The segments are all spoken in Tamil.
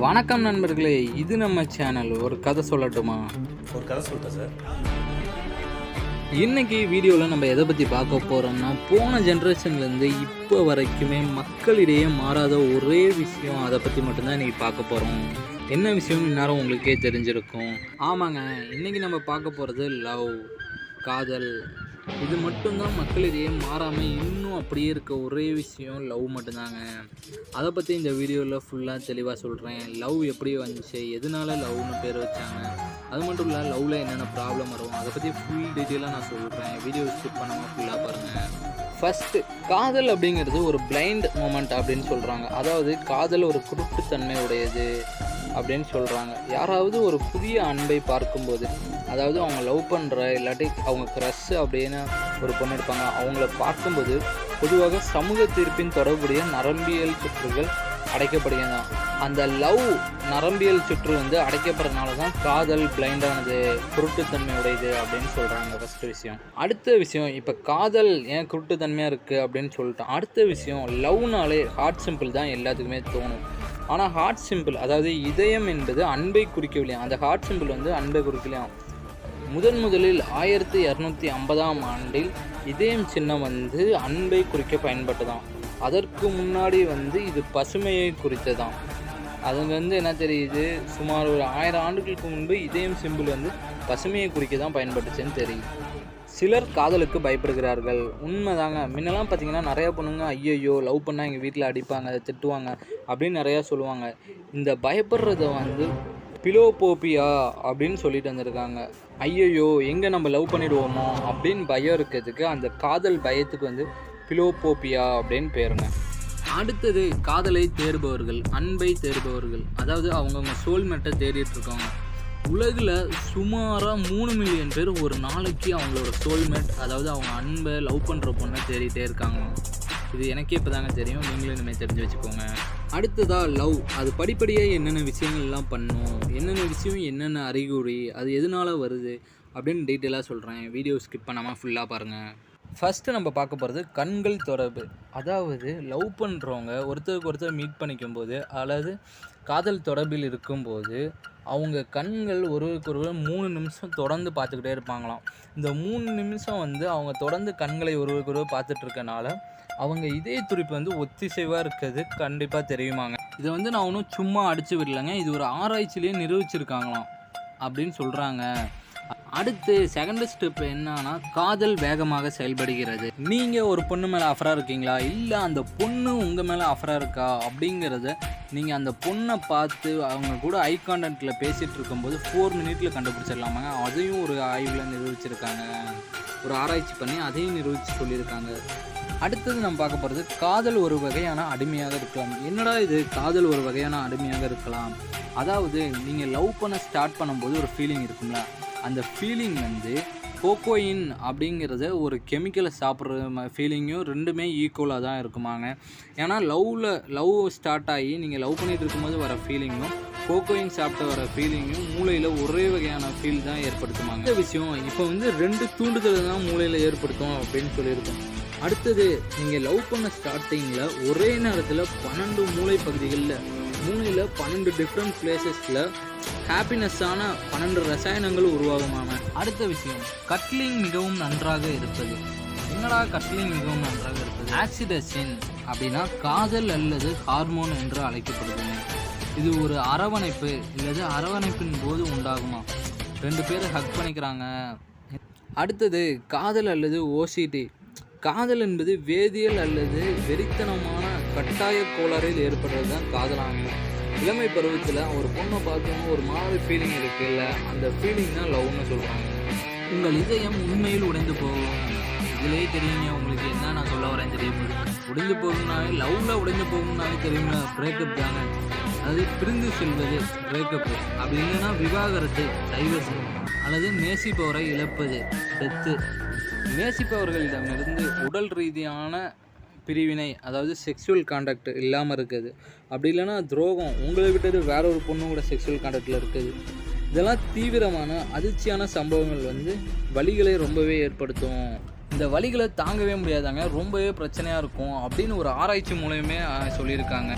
வணக்கம் நண்பர்களே, இது நம்ம சேனல். ஒரு கதை சொல்லட்டுமா? ஒரு கதை சொல்லிட்டேன் சார். இன்னைக்கு வீடியோவில் நம்ம எதை பற்றி பார்க்க போகிறோம்னா, போன ஜென்ரேஷன்லேருந்து இப்போ வரைக்குமே மக்களிடையே மாறாத ஒரே விஷயம், அதை பற்றி மட்டும்தான் இன்றைக்கி பார்க்க போகிறோம். என்ன விஷயம்னு இந்நேரம் உங்களுக்கே தெரிஞ்சிருக்கும். ஆமாங்க, இன்றைக்கி நம்ம பார்க்க போகிறது லவ், காதல். இது மட்டும்தான் மக்களிடையே மாறாமல் இன்னும் அப்படியே இருக்க ஒரே விஷயம் லவ் மட்டும்தாங்க. அதை பற்றி இந்த வீடியோவில் ஃபுல்லாக தெளிவாக சொல்கிறேன். லவ் எப்படி வந்துச்சு, எதனால லவ்னு பேர் வச்சாங்க, அது மட்டும் இல்லை லவ்வில் என்னென்ன ப்ராப்ளம் வரும், அதை பற்றி ஃபுல் டீட்டெயிலாக நான் சொல்கிறேன். வீடியோ ஸ்கிப் பண்ணாமல் ஃபுல்லாக பாருங்கள். ஃபஸ்ட்டு, காதல் அப்படிங்கிறது ஒரு பிளைண்ட் மூமெண்ட் அப்படின்னு சொல்கிறாங்க. அதாவது காதல் ஒரு குருட்டுத்தன்மை உடையது அப்படின்னு சொல்கிறாங்க. யாராவது ஒரு புதிய அன்பை பார்க்கும்போது, அதாவது அவங்க லவ் பண்ணுற இல்லாட்டி அவங்க க்ரஷ் அப்படின்னு ஒரு பொண்ணு எடுப்பாங்க, அவங்கள பார்க்கும்போது பொதுவாக சமூக தீர்ப்பின் தொடர்புடைய நரம்பியல் சுற்றுகள் அடைக்கப்படுகிறது. அந்த லவ் நரம்பியல் சுற்று அடைக்கப்படுறதுனால தான் காதல் பிளைண்டானது, குருட்டுத்தன்மை உடையது அப்படின்னு சொல்கிறாங்க. ஃபஸ்ட்டு விஷயம். அடுத்த விஷயம், இப்போ காதல் ஏன் குருட்டுத்தன்மையாக இருக்குது அப்படின்னு சொல்லிட்டோம். அடுத்த விஷயம், லவ்னாலே ஹார்ட் சிம்பிள் தான் எல்லாத்துக்குமே தோணும். ஆனால் ஹார்ட் சிம்பிள், அதாவது இதயம் என்பது அன்பை குறிக்கவில்லையா. அந்த ஹார்ட் சிம்பிள் அன்பை குறிக்கலையாம். முதலில் 1250ஆம் ஆண்டில் இதயம் சின்னம் அன்பை குறிக்க பயன்பட்டதாம். அதற்கு முன்னாடி இது பசுமையை குறித்ததாம். அது என்ன தெரியுது, சுமார் ஒரு 1000 ஆண்டுகளுக்கு முன்பு இதயம் சிம்பிள் பசுமையை குறிக்க தான் பயன்பட்டுச்சுன்னு தெரியுது. சிலர் காதலுக்கு பயப்படுகிறார்கள். உண்மைதாங்க. முன்னெல்லாம் பார்த்தீங்கன்னா நிறையா பொண்ணுங்க ஐயையோ லவ் பண்ணால் எங்கள் வீட்டில் அடிப்பாங்க, திட்டுவாங்க அப்படின்னு நிறையா சொல்லுவாங்க. இந்த பயப்படுறத பிலோபோபியா அப்படின்னு சொல்லிட்டு வந்திருக்காங்க. ஐயையோ எங்கே நம்ம லவ் பண்ணிடுவோமோ அப்படின்னு பயம் இருக்கிறதுக்கு அந்த காதல் பயத்துக்கு பிலோபோபியா அப்படின்னு பேருங்க. அடுத்தது, காதலை தேடுபவர்கள், அன்பை தேடுபவர்கள், அதாவது அவங்கவுங்க சோல்மேட்டை தேடிட்டு இருக்காங்க. உலகில் சுமாராக 3 மில்லியன் பேர் ஒரு நாளைக்கு அவங்களோட சோல்மேட், அதாவது அவங்க அன்பை லவ் பண்ணுற பொண்ணை தேடிட்டே இருக்காங்க. இது எனக்கே இப்போ தாங்க தெரியும், நீங்களும் இனிமேல் தெரிஞ்சு வச்சுக்கோங்க. அடுத்ததாக லவ், அது படிப்படியாக என்னென்ன விஷயங்கள்லாம் பண்ணும், என்னென்ன விஷயம், என்னென்ன அறிகுறி, அது எதனால் வருது அப்படின்னு டீட்டெயிலாக சொல்கிறேன். வீடியோ ஸ்கிப் பண்ணாமல் ஃபுல்லாக பாருங்கள். ஃபஸ்ட்டு நம்ம பார்க்க போகிறது கண்கள் தொடர்பு. அதாவது லவ் பண்ணுறவங்க ஒருத்தருக்கு ஒருத்தர் மீட் பண்ணிக்கும்போது அல்லது காதல் தொடர்பில் இருக்கும்போது அவங்க கண்கள் ஒருவருக்கொருவர் 3 நிமிஷம் தொடர்ந்து பார்த்துக்கிட்டே இருப்பாங்களாம். இந்த 3 நிமிஷம் அவங்க தொடர்ந்து கண்களை ஒருவருக்கொருவர் பார்த்துட்டு இருக்கனால அவங்க இதய துடிப்பு ஒத்திசைவாக இருக்கிறது கண்டிப்பாக தெரியுமாங்க. இதை நான் ஒன்றும் சும்மா அடித்து விடலைங்க, இது ஒரு ஆராய்ச்சியிலேயே நிரூபிச்சிருக்காங்களாம் அப்படின்னு சொல்கிறாங்க. அடுத்து செகண்ட் ஸ்டெப் என்னன்னா, காதல் வேகமாக செயல்படுகிறது. நீங்கள் ஒரு பொண்ணு மேலே அஃபராக இருக்கீங்களா, இல்லை அந்த பொண்ணு உங்கள் மேலே அஃபராக இருக்கா அப்படிங்கிறத நீங்கள் அந்த பொண்ணை பார்த்து அவங்க கூட ஐ கான்டாக்டில் பேசிகிட்டு இருக்கும்போது 4 மினிட்ல கண்டுபிடிச்சிடலாமாங்க. அதையும் ஒரு ஆய்வில் நிரூபிச்சிருக்காங்க. ஒரு ஆராய்ச்சி பண்ணி அதையும் நிரூபித்து சொல்லியிருக்காங்க. அடுத்தது நம்ம பார்க்க போகிறது, காதல் ஒரு வகையான அடிமையாக இருக்கலாம். என்னடா இது, காதல் ஒரு வகையான அடிமையாக இருக்கலாம்? அதாவது நீங்கள் லவ் பண்ண ஸ்டார்ட் பண்ணும்போது ஒரு ஃபீலிங் இருக்கும்ல, அந்த ஃபீலிங் கோகோயின் அப்படிங்கிறத ஒரு கெமிக்கலை சாப்பிட்ற ஃபீலிங்கும் ரெண்டுமே ஈக்குவலாக தான் இருக்குமாங்க. ஏன்னா லவ் ஸ்டார்ட் ஆகி நீங்கள் லவ் பண்ணிகிட்டு இருக்கும்போது வர ஃபீலிங்கும் கோகோயின் சாப்பிட்டு வர ஃபீலிங்கும் மூளையில் ஒரே வகையான ஃபீல் தான் ஏற்படுத்துமாங்க. இந்த விஷயம் இப்போ 2 தூண்டுதலை தான் மூளையில் ஏற்படுத்தும் அப்படின்னு சொல்லியிருக்கோம். அடுத்தது, நீங்கள் லவ் பண்ண ஸ்டார்டிங்கில் ஒரே நேரத்தில் 12 மூளை பகுதிகளில், மூளையில் 12 டிஃப்ரெண்ட் பிளேசஸில் ஹாப்பினஸ்ஸான 12 ரசாயனங்கள் உருவாகுமாங்க. அடுத்த விஷயம், கட்லிங் மிகவும் நன்றாக இருப்பது. என்னடா கட்லிங் மிகவும் நன்றாக இருப்பது? ஆக்சிடோசின் அப்படின்னா காதல் அல்லது ஹார்மோன் என்று அழைக்கப்படுதுங்க. இது ஒரு அரவணைப்பு இல்லது அரவணைப்பின் போது உண்டாகுமா. 2 பேர் ஹக் பண்ணிக்கிறாங்க. அடுத்தது, காதல் அல்லது ஓசிடி. காதல் என்பது வேதியியல் அல்லது வெறித்தனமான கட்டாய கோளாறில் ஏற்படுறது தான் காதலாங்க. இளமை பருவத்தில் ஒரு பொண்ணை பார்த்தோன்னா ஒரு மாதிரி ஃபீலிங் இருக்குல்ல, அந்த ஃபீலிங் தான் லவ்னு சொல்கிறாங்க. உங்கள் இதயம் உண்மையில் உடைந்து போகும். இதிலே தெரியுங்க உங்களுக்கு என்ன நான் சொல்ல வரேன் தெரியும். உடைந்து போகும்னாவே, லவ்வில் உடைந்து போகும்னாவே தெரியுங்களா, பிரேக்கப் தாங்க. அதாவது பிரிந்து செல்வது பிரேக்கப்பு, அப்படி இல்லைன்னா விவாகரத்து டைவர்ஸ், அல்லது நேசிப்பவரை இழப்பது டெத்து. நேசிப்பவர்களிடமிருந்து உடல் ரீதியான பிரிவினை, அதாவது செக்ஷுவல் கான்டாக்ட் இல்லாமல் இருக்குது. அப்படி இல்லைன்னா துரோகம், உங்களை விட்டது வேற ஒரு பொண்ணு கூட செக்ஷுவல் கான்டாக்டில் இருக்குது. இதெல்லாம் தீவிரமான அதிர்ச்சியான சம்பவங்கள் வலிகளை ரொம்பவே ஏற்படுத்தும். இந்த வலிகளை தாங்கவே முடியாதாங்க, ரொம்பவே பிரச்சனையாக இருக்கும் அப்படின்னு ஒரு ஆராய்ச்சி மூலமே சொல்லியிருக்காங்க.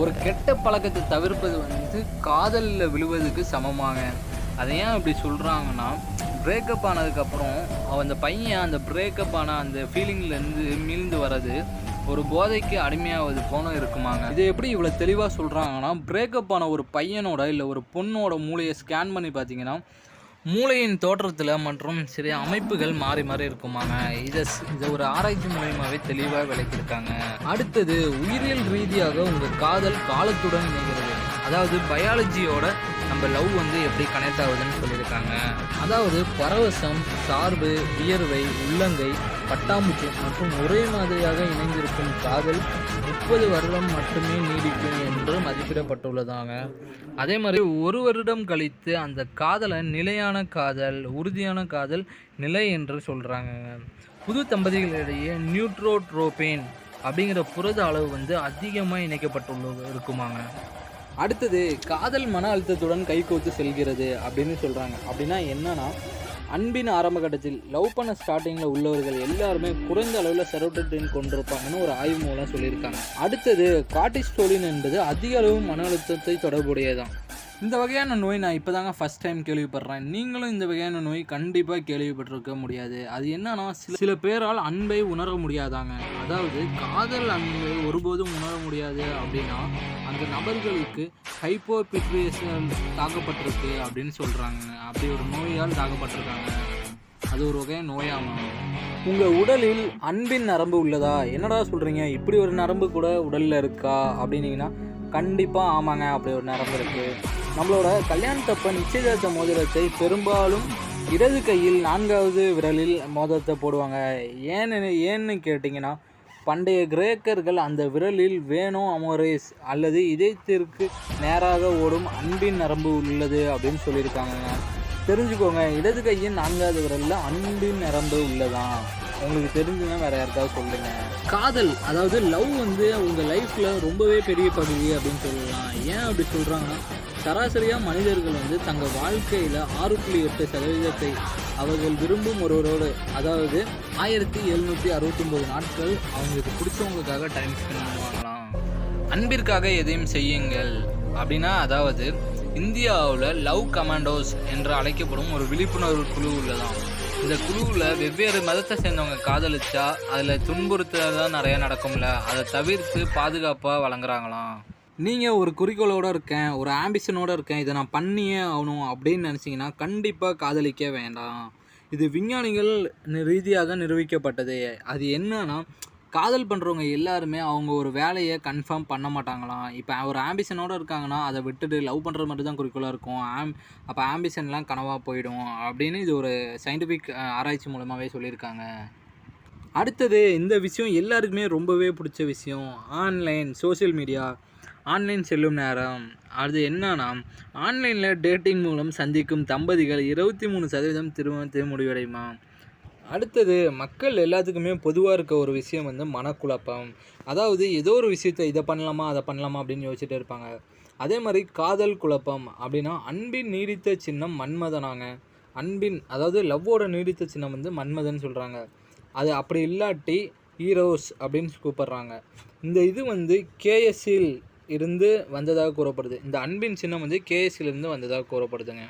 ஒரு கெட்ட பழக்கத்தை தவிர்ப்பது வந்து காதலில் விழுவதுக்கு சமமாங்க. அதை ஏன் அப்படி சொல்கிறாங்கன்னா, பிரேக்கப் ஆனதுக்கப்புறம் அந்த பையன் அந்த பிரேக்கப் ஆன அந்த ஃபீலிங்லேருந்து மீண்டு வர்றது ஒரு போதைக்கு அடிமையாவது போன இருக்குமாங்க. இதை எப்படி இவ்வளோ தெளிவாக சொல்கிறாங்கன்னா, பிரேக்கப் ஆன ஒரு பையனோட இல்லை ஒரு பொண்ணோட மூளையை ஸ்கேன் பண்ணி பார்த்தீங்கன்னா, மூளையின் தோற்றத்தில் மற்றும் சில அமைப்புகள் மாறி மாறி இருக்குமாங்க. இதை ஒரு ஆராய்ச்சி மூலயமாவே தெளிவாக விளக்கியிருக்காங்க. அடுத்தது, உயிரியல் ரீதியாக உங்கள் காதல் காலத்துடன் இணைகிறது. அதாவது பயாலஜியோட நம்ம லவ் வந்து எப்படி கனெக்ட் ஆகுதுன்னு சொல்லியிருக்காங்க. அதாவது பரவசம், சார்பு, வியர்வை, உள்ளங்கை, பட்டாம்பூச்சி மற்றும் ஒரே மாதிரியாக இணைந்திருக்கும் காதல் 30 வருடம் மட்டுமே நீடிக்கும் என்று மதிப்பிடப்பட்டுள்ளதாங்க. அதே மாதிரி 1 வருடம் கழித்து அந்த காதலை நிலையான காதல், உறுதியான காதல் நிலை என்று சொல்கிறாங்க. புது தம்பதிகளிடையே நியூட்ரோட்ரோபின் அப்படிங்கிற புரத அளவு வந்து அதிகமாக இணைக்கப்பட்டுள்ளது இருக்குமாங்க. அடுத்தது, காதல் மன அழுத்தத்துடன் கைகோத்து செல்கிறது அப்படின்னு சொல்கிறாங்க. அப்படின்னா என்னன்னா, அன்பின் ஆரம்ப கட்டத்தில் லவ் பண்ண ஸ்டார்டிங்கில் உள்ளவர்கள் எல்லாருமே குறைந்த அளவில் செரோட்டோனின் கொண்டிருப்பாங்கன்னு ஒரு ஆய்வு மூலம் சொல்லியிருக்காங்க. அடுத்தது, கார்டிசோலின் என்பது அதிக அளவு மன அழுத்தத்தை தொடர்புடையதான். இந்த வகையான நோய் நான் இப்போ தாங்க ஃபஸ்ட் டைம் கேள்விப்படுறேன். நீங்களும் இந்த வகையான நோய் கண்டிப்பாக கேள்விப்பட்டிருக்க முடியாது. அது என்னன்னா, சில பேரால் அன்பை உணர முடியாதாங்க. அதாவது காதல் அன்பை ஒருபோதும் உணர முடியாது அப்படின்னா அந்த நபர்களுக்கு ஹைப்போபிட்ரேஷன் தாக்கப்பட்டிருக்கு அப்படின்னு சொல்கிறாங்க. அப்படி ஒரு நோயால் தாக்கப்பட்டிருக்காங்க. அது ஒரு வகையான நோயாகும். உங்கள் உடலில் அன்பின் நரம்பு உள்ளதா? என்னடா சொல்கிறீங்க, இப்படி ஒரு நரம்பு கூட உடலில் இருக்கா அப்படின்னீங்கன்னா, கண்டிப்பாக ஆமாங்க, அப்படி ஒரு நரம்பு இருக்குது. நம்மளோட கல்யாணத்தப்ப நிச்சயதார்த்த மோதிரத்தை பெரும்பாலும் இடது கையில் 4வது விரலில் மோதிரத்தை போடுவாங்க. ஏன்னு கேட்டிங்கன்னா, பண்டைய கிரேக்கர்கள் அந்த விரலில் வேனோ அமோரேஸ் அல்லது இதயத்திற்கு நேராக ஓடும் அன்பின் நரம்பு உள்ளது அப்படின்னு சொல்லியிருக்காங்க. தெரிஞ்சுக்கோங்க, இடது கையின் 4வது விரலில் அன்பின் நரம்பு உள்ளதான். உங்களுக்கு தெரிஞ்சுன்னா வேறு யாருக்காவது சொல்லுங்கள். காதல் அதாவது லவ் வந்து உங்கள் லைஃப்பில் ரொம்பவே பெரிய பகுதி அப்படின்னு சொல்லலாம். ஏன் அப்படி சொல்கிறாங்கன்னா, சராசரியாக மனிதர்கள் வந்து தங்கள் வாழ்க்கையில் 6.8% அவர்கள் விரும்பும் ஒருவரோடு, அதாவது 1769 நாட்கள் அவங்களுக்கு பிடிச்சவங்களுக்காக டைம் ஸ்பெண்ட் பண்ணுவாங்களாம். அன்பிற்காக எதையும் செய்யுங்கள் அப்படின்னா, அதாவது இந்தியாவில் லவ் கமாண்டோஸ் என்று அழைக்கப்படும் ஒரு விழிப்புணர்வு குழு உள்ளதாம். இந்த குழுவில் வெவ்வேறு மதத்தை சேர்ந்தவங்க காதலிச்சா அதில் துன்புறுத்தல் தான் நிறையா நடக்கும்ல, அதை தவிர்த்து பாதுகாப்பாக வழங்குறாங்களாம். நீங்கள் ஒரு குறிக்கோளோடு இருக்கேன், ஒரு ஆம்பிஷனோடு இருக்கேன், இதை நான் பண்ணியே ஆகணும் அப்படின்னு நினச்சிங்கன்னா கண்டிப்பாக காதலிக்க வேண்டாம். இது விஞ்ஞானிகள் ரீதியாக நிரூபிக்கப்பட்டது. அது என்னன்னா, காதல் பண்ணுறவங்க எல்லாருமே அவங்க ஒரு வேலையை கன்ஃபார்ம் பண்ண மாட்டாங்களாம். இப்போ ஒரு ஆம்பிஷனோடு இருக்காங்கன்னா அதை விட்டுட்டு லவ் பண்ணுறது மட்டும் தான் குறிக்கோளாக இருக்கும். அப்போ ஆம்பிஷன்லாம் கனவாக போயிடும் அப்படின்னு இது ஒரு சயின்டிஃபிக் ஆராய்ச்சி மூலமாகவே சொல்லியிருக்காங்க. அடுத்தது, இந்த விஷயம் எல்லாருக்குமே ரொம்பவே பிடிச்ச விஷயம், ஆன்லைன் சோஷியல் மீடியா, ஆன்லைன் செல்லும் நேரம். அது என்னன்னா, ஆன்லைனில் டேட்டிங் மூலம் சந்திக்கும் தம்பதிகள் 23% திருமணத்தில் முடிவடையுமா. அடுத்தது, மக்கள் எல்லாத்துக்குமே பொதுவாக இருக்க ஒரு விஷயம் வந்து மனக்குழப்பம். அதாவது ஏதோ ஒரு விஷயத்தை இதை பண்ணலாமா அதை பண்ணலாமா அப்படின்னு யோசிச்சுட்டு இருப்பாங்க. அதே மாதிரி காதல் குழப்பம் அப்படின்னா, அன்பின் நீடித்த சின்னம் மன்மதனாங்க. அதாவது லவ்வோட நீடித்த சின்னம் வந்து மன்மதன் சொல்கிறாங்க. அது அப்படி இல்லாட்டி ஹீரோஸ் அப்படின்னு கூப்பிட்றாங்க. இந்த இது வந்து கேஎஸ்சில் இருந்து வந்ததாக கூறப்படுது. இந்த அன்பின் சின்னம் வந்து கேஎஸ்சிலிருந்து வந்ததாக கூறப்படுதுங்க.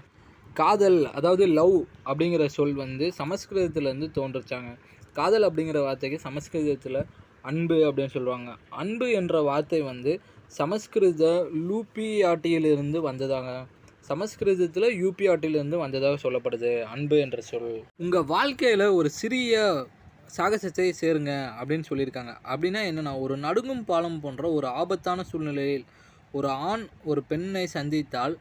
காதல் அதாவது லவ் அப்படிங்கிற சொல் வந்து சமஸ்கிருதத்துலேருந்து தோன்றுச்சாங்க. காதல் அப்படிங்கிற வார்த்தைக்கு சமஸ்கிருதத்தில் அன்பு அப்படின்னு சொல்லுவாங்க. அன்பு என்ற வார்த்தை வந்து சமஸ்கிருத லூபியாட்டியிலிருந்து வந்ததாங்க. சமஸ்கிருதத்தில் யூபியாட்டிலிருந்து வந்ததாக சொல்லப்படுது அன்பு என்ற சொல். உங்கள் வாழ்க்கையில் ஒரு சிறிய சாகசத்தை சேருங்க அப்படின்னு சொல்லியிருக்காங்க. அப்படின்னா என்னென்னா, ஒரு நடுங்கும் பாலம் போன்ற ஒரு ஆபத்தான சூழ்நிலையில் ஒரு ஆண் ஒரு பெண்ணை சந்தித்தால்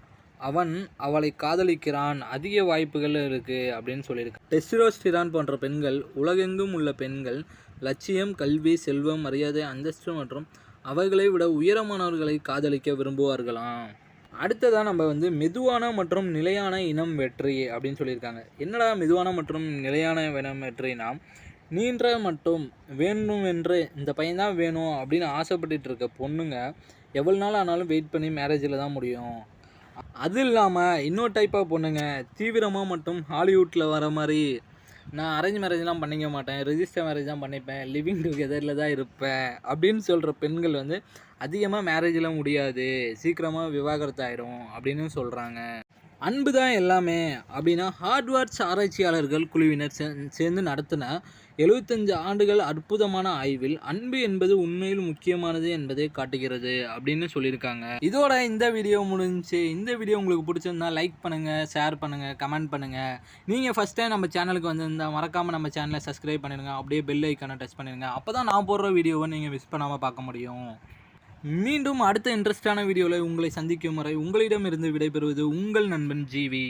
அவன் அவளை காதலிக்கிறான், அதிக வாய்ப்புகள் இருக்குது அப்படின்னு சொல்லியிருக்கு. டெஸ்டோஸ்டிரான் போன்ற பெண்கள், உலகெங்கும் உள்ள பெண்கள் லட்சியம், கல்வி, செல்வம், மரியாதை, அந்தஸ்து மற்றும் அவர்களை விட உயரமானவர்களை காதலிக்க விரும்புவார்களாம். அடுத்ததாக நம்ம வந்து மெதுவான மற்றும் நிலையான இனம் வெற்றி அப்படின்னு சொல்லியிருக்காங்க. என்னடா மெதுவான மற்றும் நிலையான இனம் வெற்றினா, நீண்ட மட்டும் வேணும் என்று இந்த பையன்தான் வேணும் அப்படின்னு ஆசைப்பட்டுட்டு இருக்க பொண்ணுங்க எவ்வளோ நாள் ஆனாலும் வெயிட் பண்ணி மேரேஜில் தான் முடியும். அது இல்லாமல் இன்னொரு டைப்பாக பொண்ணுங்க தீவிரமாக மட்டும் ஹாலிவுட்டில் வர மாதிரி, நான் அரேஞ்ச் மேரேஜ்லாம் பண்ணிக்க மாட்டேன், ரெஜிஸ்டர் மேரேஜ் தான் பண்ணிப்பேன், லிவிங் டுகெதரில் தான் இருப்பேன் அப்படின்னு சொல்கிற பெண்கள் வந்து அதிகமாக மேரேஜ்லாம் முடியாது, சீக்கிரமாக விவாகரத்து ஆயிரும் அப்படின்னு சொல்கிறாங்க. அன்பு தான் எல்லாமே அப்படின்னா ஹார்ட்வேர்ட்ஸ் ஆராய்ச்சியாளர்கள் குழுவினர் சேர்ந்து நடத்தின 75 ஆண்டுகள் அற்புதமான ஆய்வில் அன்பு என்பது உண்மையில் முக்கியமானது என்பதை காட்டுகிறது அப்படின்னு சொல்லியிருக்காங்க. இதோட இந்த வீடியோ முடிஞ்சுச்சு. இந்த வீடியோ உங்களுக்கு பிடிச்சிருந்தா லைக் பண்ணுங்கள், ஷேர் பண்ணுங்கள், கமெண்ட் பண்ணுங்கள். நீங்கள் ஃபஸ்ட் டைம் நம்ம சேனலுக்கு வந்திருந்தால் மறக்காமல் நம்ம சேனலை சப்ஸ்கிரைப் பண்ணிடுங்க. அப்படியே பெல் ஐக்கானை டச் பண்ணிடுங்க. அப்போ தான் நான் போடுற வீடியோவை நீங்கள் மிஸ் பண்ணாமல் பார்க்க முடியும். மீண்டும் அடுத்த இன்ட்ரெஸ்டான வீடியோவில் உங்களை சந்திக்கும் வரை உங்களிடமிருந்து விடைபெறுவது உங்கள் நண்பன் ஜிவி.